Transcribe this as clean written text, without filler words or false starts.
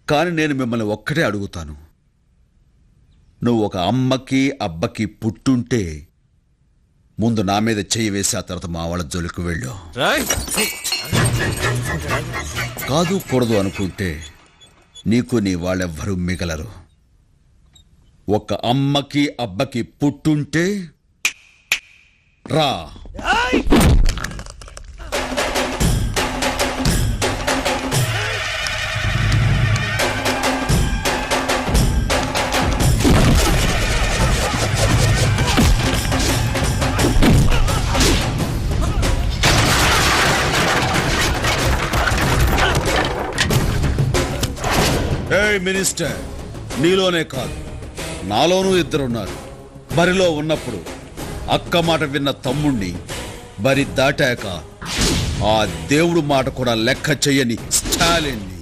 కానీ నేను మిమ్మల్ని ఒక్కటే అడుగుతాను. నువ్వు ఒక అమ్మకి అబ్బకి పుట్టుంటే ముందు నా మీద చెయ్యి వేసి ఆ తర్వాత మా వాళ్ళ జోలికి వెళ్ళు. కాదు కూడదు అనుకుంటే నీకు నీ వాళ్ళెవ్వరూ మిగలరు. ఒక అమ్మకి అబ్బకి పుట్టుంటే రా. ఏయ్ మినిస్టర్, నీలోనే కాదు నాలోనూ ఇద్దరున్నారు. బరిలో ఉన్నప్పుడు అక్క మాట విన్న తమ్ముణ్ణి, బరి దాటాక ఆ దేవుడు మాట కూడా లెక్క చెయ్యని స్టాలిన్ని.